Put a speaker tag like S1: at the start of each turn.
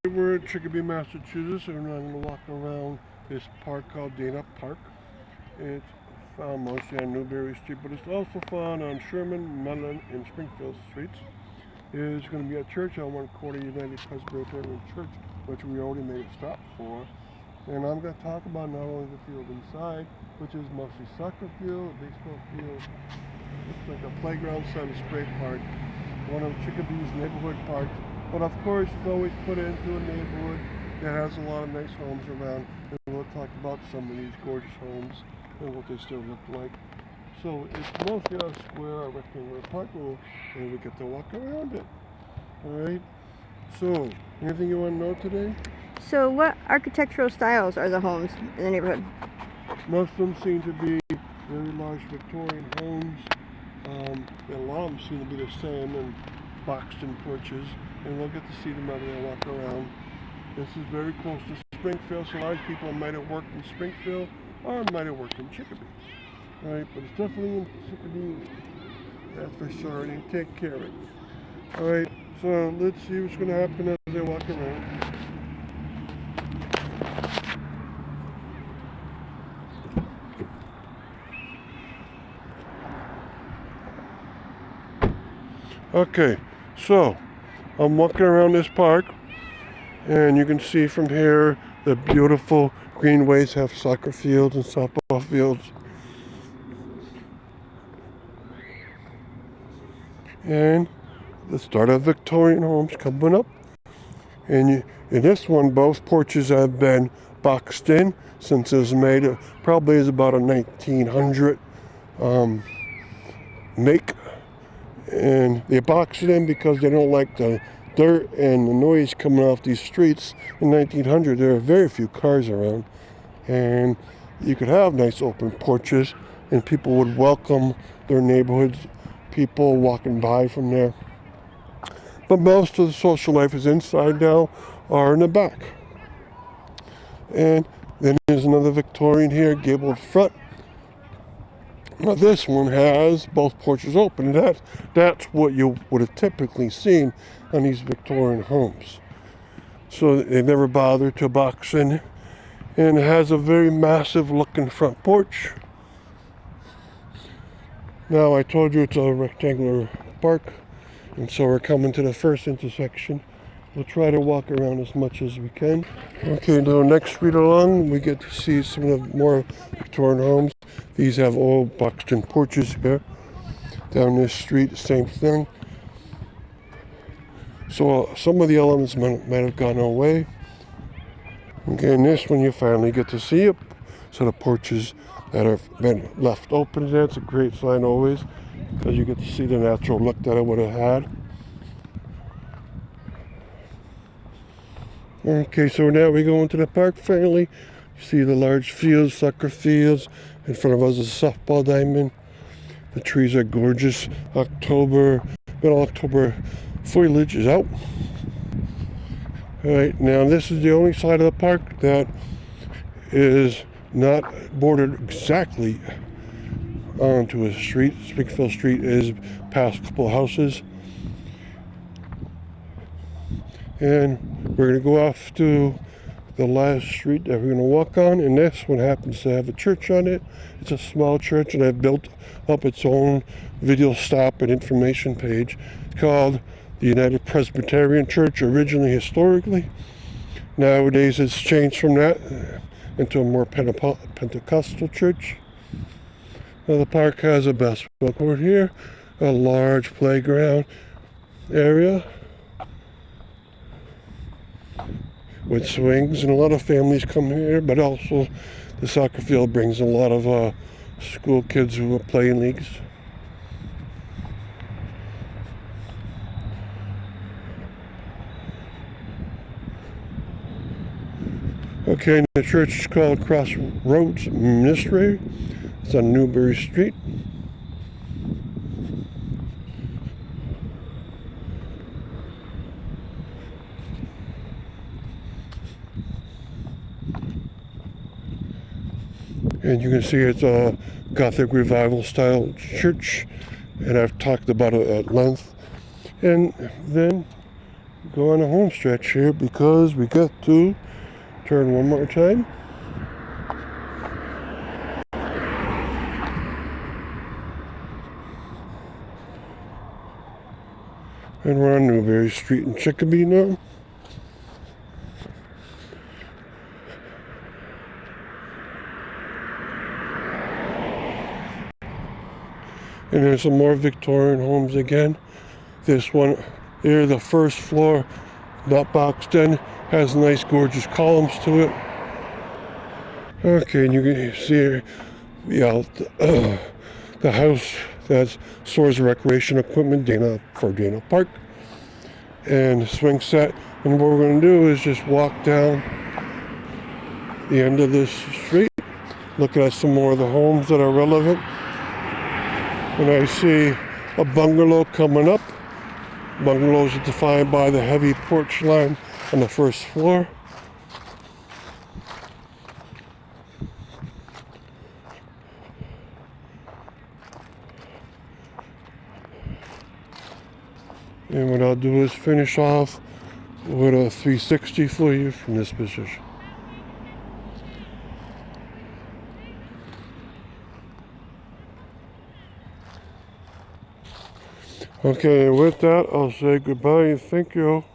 S1: We're in Chicopee, Massachusetts, and I'm going to walk around this park called Dana Park. It's found mostly on Newberry Street, but it's also found on Sherman, Mellon, and Springfield Streets. There's going to be a church on one corner, United Presbyterian Church, which we already made a stop for. And I'm going to talk about not only the field inside, which is mostly soccer field, baseball field. Looks like a playground / spray park, one of Chicopee's neighborhood parks. But of course, it's always put into a neighborhood that has a lot of nice homes around. And we'll talk about some of these gorgeous homes and what they still look like. So it's mostly a square, a rectangular park, and we get to walk around it. Alright, so anything you want to know today?
S2: So what architectural styles are the homes in the neighborhood?
S1: Most of them seem to be very large Victorian homes. And a lot of them seem to be the same, and boxed-in porches. And we'll get to see them as they walk around. This is very close to Springfield, so a lot of people might have worked in Springfield or might have worked in Chicopee. Alright, but it's definitely in Chicopee, that's for sure, and they take care of it. Alright, so let's see what's going to happen as they walk around. Okay, so I'm walking around this park, and you can see from here the beautiful greenways have soccer fields and softball fields. And the start of Victorian homes coming up. And in this one, both porches have been boxed in since it was made. It probably is about a 1900 make. And they box it in because they don't like the dirt and the noise coming off these streets. In 1900, there were very few cars around, and you could have nice open porches, and people would welcome their neighborhoods, people walking by from there. But most of the social life is inside now or in the back. And then there's another Victorian here, gabled front. Now this one has both porches open, and that's what you would have typically seen on these Victorian homes. So they never bothered to box in, and it has a very massive looking front porch. Now I told you it's a rectangular park, and so we're coming to the first intersection. We'll try to walk around as much as we can. Okay, now next street along, we get to see some of the more Victorian homes. These have old boxed-in porches here. Down this street, same thing. So some of the elements might have gone away. Okay, in this one you finally get to see it. So the porches that have been left open, that's a great sign always, because you get to see the natural look that it would have had. Okay, so now we go into the park finally. You see the large fields, soccer fields. In front of us is a softball diamond. The trees are gorgeous. Middle October foliage is out. Alright, now this is the only side of the park that is not bordered exactly onto a street. Springfield Street is past a couple of houses. And we're going to go off to the last street that we're going to walk on, and this one happens to have a church on it. It's a small church, and they've built up its own video stop and information page called the United Presbyterian Church, originally historically. Nowadays it's changed from that into a more Pentecostal church. Now the park has a basketball court here, a large playground area with swings, and a lot of families come here, but also the soccer field brings a lot of school kids who are playing leagues. Okay, the church is called Crossroads Ministry. It's on Newberry Street. And you can see it's a Gothic Revival style church, and I've talked about it at length. And then go on a home stretch here because we got to turn one more time. And we're on Newberry Street in Chicopee now. And there's some more Victorian homes again. This one here, the first floor, not boxed in, has nice gorgeous columns to it. Okay, and you can see here, the house that stores recreation equipment for Dana Park. And swing set. And what we're going to do is just walk down the end of this street, look at some more of the homes that are relevant. And I see a bungalow coming up. Bungalows are defined by the heavy porch line on the first floor. And what I'll do is finish off with a 360 for you from this position. Okay, with that, I'll say goodbye and thank you.